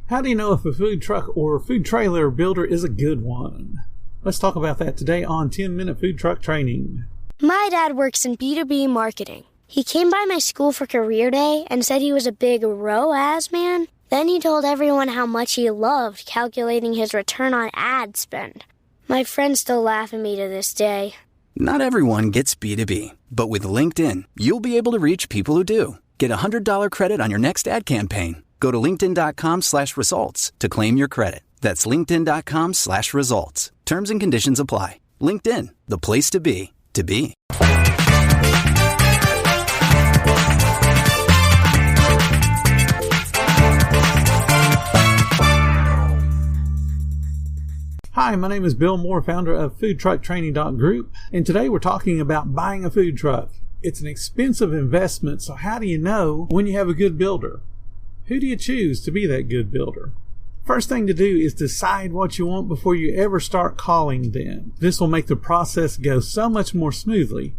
How do you know if a food truck or food trailer builder is a good one? Let's talk about that today on 10-Minute Food Truck Training. My dad works in B2B marketing. He came by my school for career day and said he was a big ROAS man. Then he told everyone how much he loved calculating his return on ad spend. My friends still laugh at me to this day. Not everyone gets B2B, but with LinkedIn, you'll be able to reach people who do. Get a $100 credit on your next ad campaign. Go to linkedin.com/results to claim your credit. That's linkedin.com/results. Terms and conditions apply. LinkedIn, the place to be, to be. Hi, my name is Bill Moore, founder of foodtrucktraining.group, and today we're talking about buying a food truck. It's an expensive investment, so how do you know when you have a good builder? Who do you choose to be that good builder? First thing to do is decide what you want before you ever start calling them. This will make the process go so much more smoothly.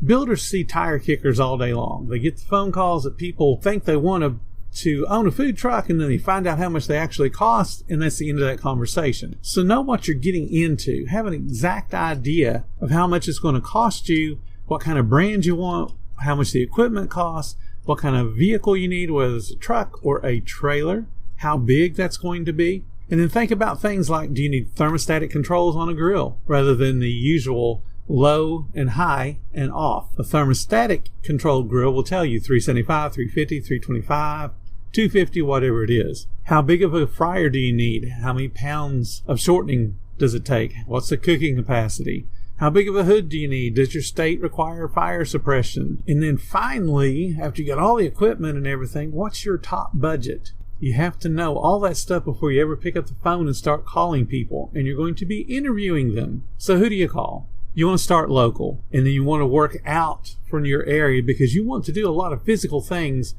Builders see tire kickers all day long. They get the phone calls that people think they want to own a food truck, and then they find out how much they actually cost, and that's the end of that conversation. So know what you're getting into. Have an exact idea of how much it's going to cost you, what kind of brand you want, how much the equipment costs, what kind of vehicle you need, whether it's a truck or a trailer, how big that's going to be. And then think about things like, do you need thermostatic controls on a grill rather than the usual low and high and off? A thermostatic controlled grill will tell you 375, 350, 325, 250, whatever it is. How big of a fryer do you need? How many pounds of shortening does it take? What's the cooking capacity? How big of a hood do you need? Does your state require fire suppression? And then finally, after you got all the equipment and everything, what's your top budget? You have to know all that stuff before you ever pick up the phone and start calling people. And you're going to be interviewing them. So who do you call? You want to start local. And then you want to work out from your area because you want to do a lot of physical things.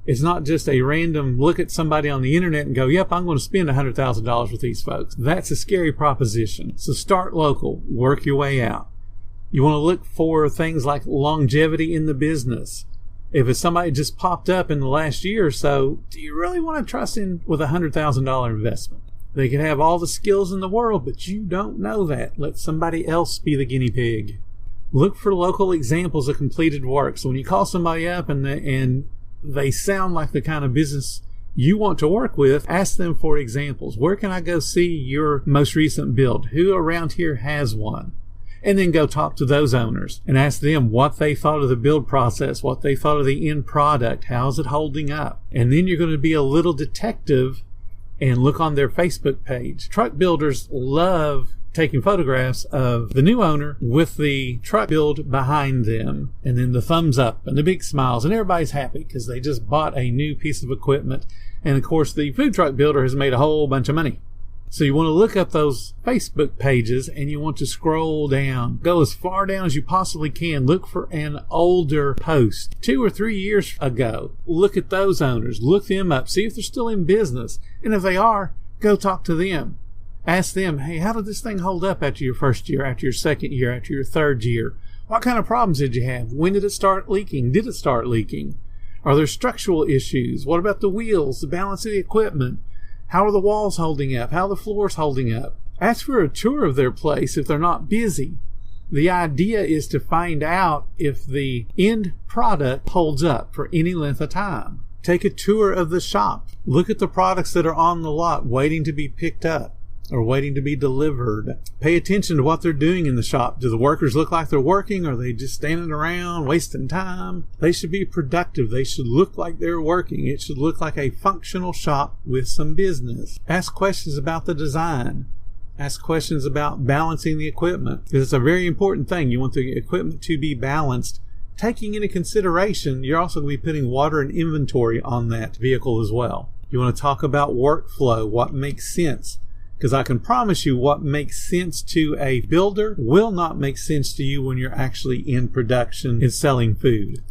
It's not just a random look at somebody on the internet and go, yep, I'm going to spend $100,000 with these folks. That's a scary proposition. So start local, work your way out. You want to look for things like longevity in the business. If it's somebody just popped up in the last year or so, do you really want to trust in with a $100,000 investment? They can have all the skills in the world, but you don't know that. Let somebody else be the guinea pig. Look for local examples of completed work. So when you call somebody up and they sound like the kind of business you want to work with, ask them for examples. Where can I go see your most recent build? Who around here has one? And then go talk to those owners and ask them what they thought of the build process, what they thought of the end product, how's it holding up? And then you're going to be a little detective and look on their Facebook page. Truck builders love taking photographs of the new owner with the truck build behind them, and then the thumbs up and the big smiles, and everybody's happy because they just bought a new piece of equipment. And of course the food truck builder has made a whole bunch of money. So you want to look up those Facebook pages and you want to scroll down, go as far down as you possibly can. Look for an older post 2 or 3 years ago. Look at those owners, look them up, see if they're still in business, and if they are, go talk to them. Ask them, hey, how did this thing hold up after your first year, after your second year, after your third year? What kind of problems did you have? When did it start leaking? Did it start leaking? Are there structural issues? What about the wheels, the balance of the equipment? How are the walls holding up? How are the floors holding up? Ask for a tour of their place if they're not busy. The idea is to find out if the end product holds up for any length of time. Take a tour of the shop. Look at the products that are on the lot waiting to be picked up or waiting to be delivered. Pay attention to what they're doing in the shop. Do the workers look like they're working, or are they just standing around wasting time? They should be productive. They should look like they're working. It should look like a functional shop with some business. Ask questions about the design. Ask questions about balancing the equipment, because it's a very important thing. You want the equipment to be balanced. Taking into consideration, you're also going to be putting water and inventory on that vehicle as well. You want to talk about workflow, what makes sense. Because I can promise you what makes sense to a builder will not make sense to you when you're actually in production and selling food.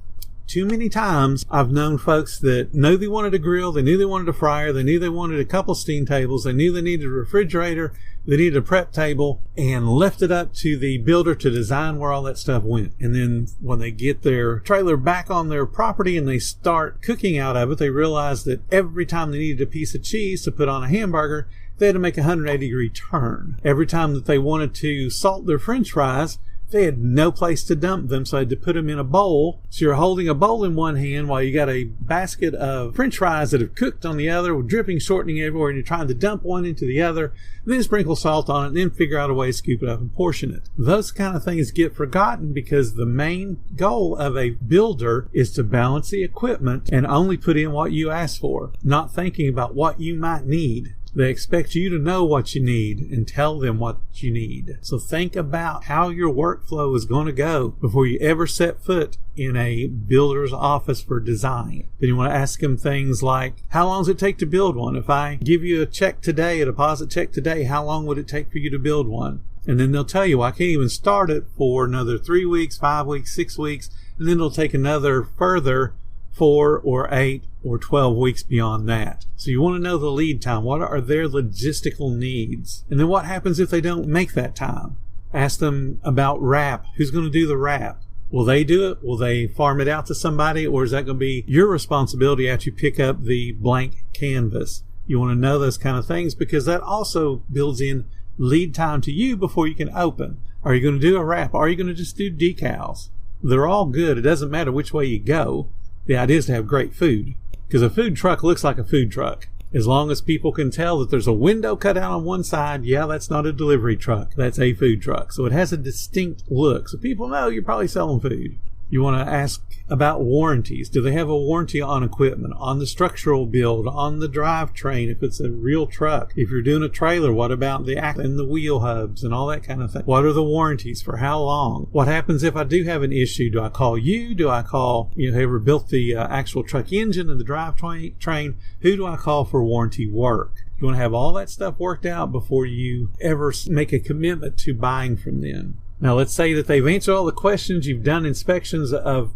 Too many times I've known folks that knew they wanted a grill, they knew they wanted a fryer, they knew they wanted a couple steam tables, they knew they needed a refrigerator, they needed a prep table, and left it up to the builder to design where all that stuff went. And then when they get their trailer back on their property and they start cooking out of it, they realize that every time they needed a piece of cheese to put on a hamburger, they had to make a 180-degree turn. Every time that they wanted to salt their french fries, they had no place to dump them, so they had to put them in a bowl. So you're holding a bowl in one hand while you got a basket of french fries that have cooked on the other with dripping, shortening everywhere, and you're trying to dump one into the other, then sprinkle salt on it, and then figure out a way to scoop it up and portion it. Those kind of things get forgotten because the main goal of a builder is to balance the equipment and only put in what you ask for, not thinking about what you might need. They expect you to know what you need and tell them what you need. So think about how your workflow is going to go before you ever set foot in a builder's office for design. Then you want to ask them things like, how long does it take to build one? If I give you a check today, a deposit check today, how long would it take for you to build one? And then they'll tell you, well, I can't even start it for another 3 weeks, 5 weeks, 6 weeks, and then it'll take another further 4 or 8 or 12 weeks beyond that. So you want to know the lead time. What are their logistical needs? And then what happens if they don't make that time? Ask them about wrap. Who's going to do the wrap? Will they do it? Will they farm it out to somebody? Or is that going to be your responsibility after you pick up the blank canvas? You want to know those kind of things because that also builds in lead time to you before you can open. Are you going to do a wrap? Are you going to just do decals? They're all good. It doesn't matter which way you go. The idea is to have great food, because a food truck looks like a food truck. As long as people can tell that there's a window cut out on one side, yeah, that's not a delivery truck. That's a food truck. So it has a distinct look. So people know you're probably selling food. You want to ask about warranties. Do they have a warranty on equipment, on the structural build, on the drivetrain if it's a real truck? If you're doing a trailer, what about the axle and the wheel hubs and all that kind of thing? What are the warranties? For how long? What happens if I do have an issue? Do I call you? Do I call, whoever built the actual truck engine and the drivetrain? Who do I call for warranty work? You want to have all that stuff worked out before you ever make a commitment to buying from them. Now, let's say that they've answered all the questions, you've done inspections of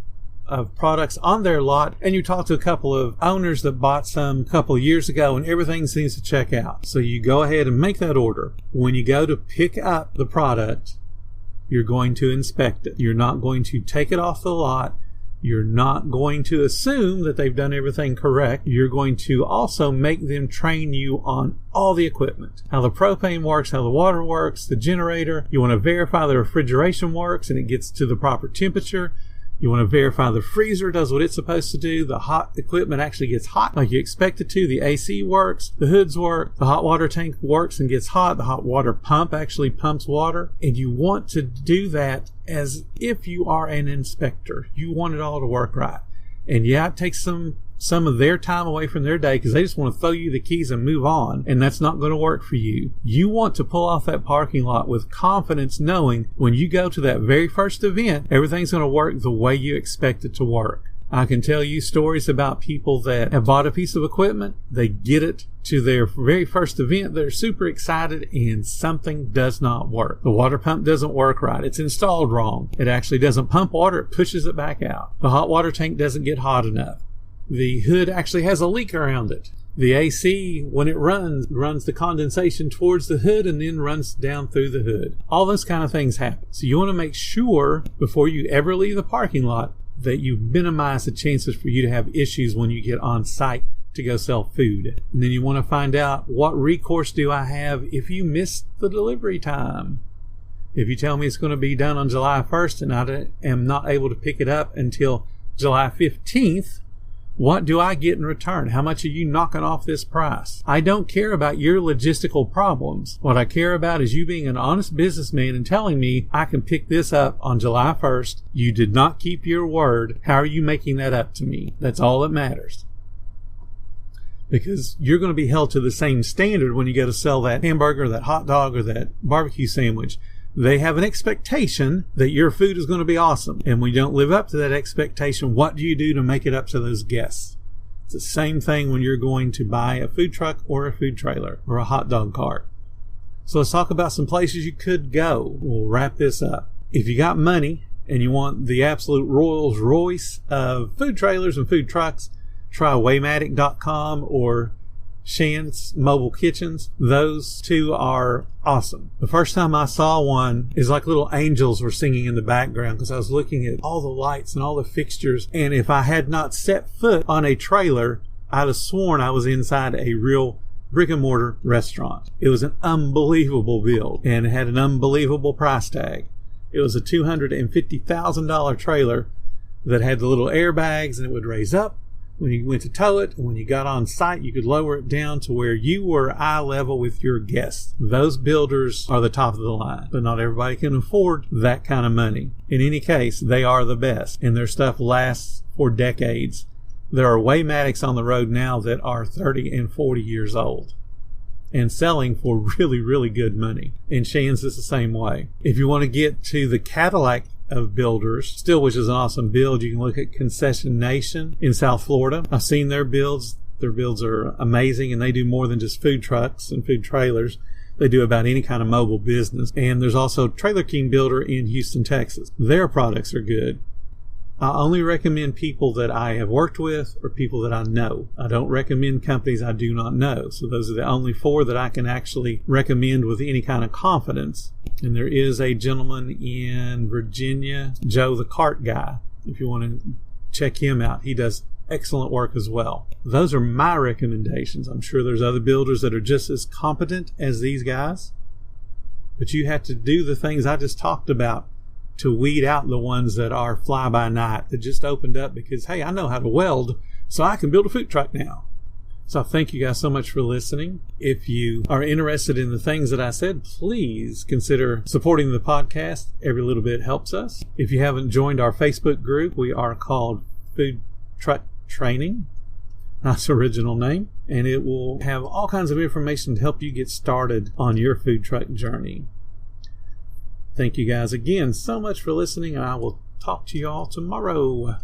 products on their lot, and you talk to a couple of owners that bought some a couple of years ago, and everything seems to check out. So you go ahead and make that order. When you go to pick up the product, you're going to inspect it. You're not going to take it off the lot. You're not going to assume that they've done everything correct. You're going to also make them train you on all the equipment, how the propane works, how the water works, the generator. You want to verify the refrigeration works and it gets to the proper temperature. You want to verify the freezer does what it's supposed to do. The hot equipment actually gets hot like you expect it to. The AC works. The hoods work. The hot water tank works and gets hot. The hot water pump actually pumps water. And you want to do that as if you are an inspector. You want it all to work right. And yeah, it takes some of their time away from their day because they just want to throw you the keys and move on, and that's not going to work for you. You want to pull off that parking lot with confidence, knowing when you go to that very first event, everything's going to work the way you expect it to work. I can tell you stories about people that have bought a piece of equipment, they get it to their very first event, they're super excited, and something does not work. The water pump doesn't work right. It's installed wrong. It actually doesn't pump water, it pushes it back out. The hot water tank doesn't get hot enough. The hood actually has a leak around it. The AC, when it runs the condensation towards the hood and then runs down through the hood. All those kind of things happen. So you want to make sure before you ever leave the parking lot that you minimize the chances for you to have issues when you get on site to go sell food. And then you want to find out, what recourse do I have if you miss the delivery time? If you tell me it's going to be done on July 1st and I am not able to pick it up until July 15th, what do I get in return? How much are you knocking off this price? I don't care about your logistical problems. What I care about is you being an honest businessman and telling me I can pick this up on July 1st. You did not keep your word. How are you making that up to me? That's all that matters. Because you're going to be held to the same standard when you go to sell that hamburger, that hot dog, or that barbecue sandwich. They have an expectation that your food is going to be awesome. And when you don't live up to that expectation, what do you do to make it up to those guests? It's the same thing when you're going to buy a food truck or a food trailer or a hot dog cart. So let's talk about some places you could go. We'll wrap this up. If you got money and you want the absolute Rolls Royce of food trailers and food trucks, try Waymatic.com or Shan's Mobile Kitchens. Those two are awesome. The first time I saw one is like little angels were singing in the background, because I was looking at all the lights and all the fixtures, and if I had not set foot on a trailer, I'd have sworn I was inside a real brick and mortar restaurant. It was an unbelievable build, and it had an unbelievable price tag. It was a $250,000 trailer that had the little airbags, and it would raise up when you went to tow it. And when you got on site, you could lower it down to where you were eye level with your guests. Those builders are the top of the line, but not everybody can afford that kind of money. In any case, they are the best, and their stuff lasts for decades. There are Waymatics on the road now that are 30 and 40 years old and selling for really, really good money. And Shan's is the same way. If you want to get to the Cadillac of builders, still, which is an awesome build, you can look at Concession Nation in South Florida. I've seen their builds. Their builds are amazing, and they do more than just food trucks and food trailers. They do about any kind of mobile business. And there's also Trailer King Builder in Houston, Texas. Their products are good. I only recommend people that I have worked with or people that I know. I don't recommend companies I do not know. So those are the only 4 that I can actually recommend with any kind of confidence. And there is a gentleman in Virginia, Joe the Cart Guy, if you want to check him out. He does excellent work as well. Those are my recommendations. I'm sure there's other builders that are just as competent as these guys, but you have to do the things I just talked about to weed out the ones that are fly-by-night that just opened up because, hey, I know how to weld, so I can build a food truck now. So thank you guys so much for listening. If you are interested in the things that I said, please consider supporting the podcast. Every little bit helps us. If you haven't joined our Facebook group, we are called Food Truck Training. That's the original name. And it will have all kinds of information to help you get started on your food truck journey. Thank you guys again so much for listening, and I will talk to you all tomorrow.